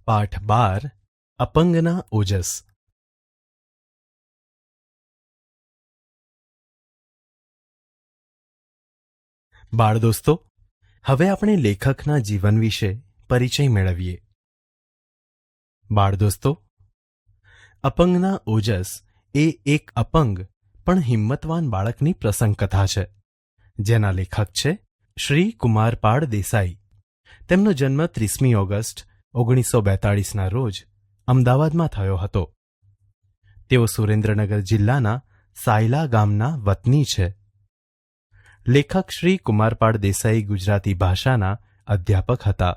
પાઠ 12 અપંગના ઓજસ. બાળ દોસ્તો, હવે આપણે લેખકના જીવન વિશે પરિચય મેળવીએ. બાળ દોસ્તો, અપંગના ઓજસ એ એક અપંગ પણ હિંમતવાન બાળકની પ્રસંગ કથા છે, જેના લેખક છે શ્રી કુમારપાળ દેસાઈ. તેમનો જન્મ 30મી ઓગસ્ટ 1942ના રોજ અમદાવાદમાં થયો હતો. તેઓ સુરેન્દ્રનગર જિલ્લાના સાયલા ગામના વતની છે. લેખક શ્રી કુમારપાળ દેસાઈ ગુજરાતી ભાષાના અધ્યાપક હતા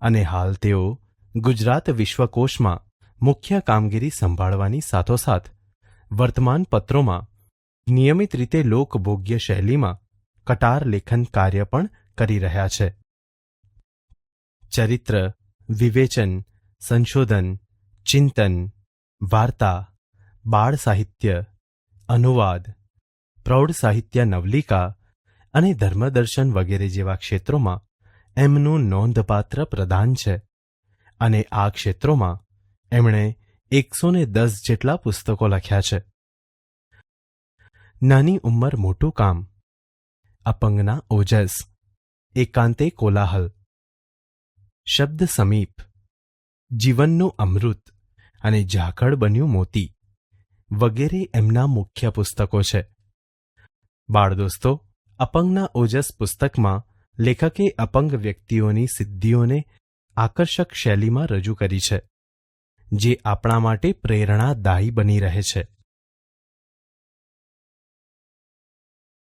અને હાલ તેઓ ગુજરાત વિશ્વકોશમાં મુખ્ય કામગીરી સંભાળવાની સાથોસાથ વર્તમાન પત્રોમાં નિયમિત રીતે લોકભોગ્ય શૈલીમાં કટાર લેખન કાર્ય પણ કરી રહ્યા છે. ચરિત્ર, વિવેચન, સંશોધન, ચિંતન, વાર્તા, બાળ સાહિત્ય, અનુવાદ, પ્રૌઢ સાહિત્ય નવલિકા અને ધર્મદર્શન વગેરે જેવા ક્ષેત્રોમાં એમનું નોંધપાત્ર પ્રદાન છે અને આ ક્ષેત્રોમાં એમણે 110 જેટલા પુસ્તકો લખ્યા છે. નાની ઉંમર મોટું કામ, અપંગના ઓજસ, એકાંતે કોલાહલ, શબ્દ સમીપ, જીવનનું અમૃત અને ઝાકળ બન્યું મોતી વગેરે એમના મુખ્ય પુસ્તકો છે. બાળ દોસ્તો, અપંગના ઓજસ પુસ્તકમાં લેખકે અપંગ વ્યક્તિઓની સિદ્ધિઓને આકર્ષક શૈલીમાં રજૂ કરી છે, જે આપણા માટે પ્રેરણાદાયી બની રહે છે.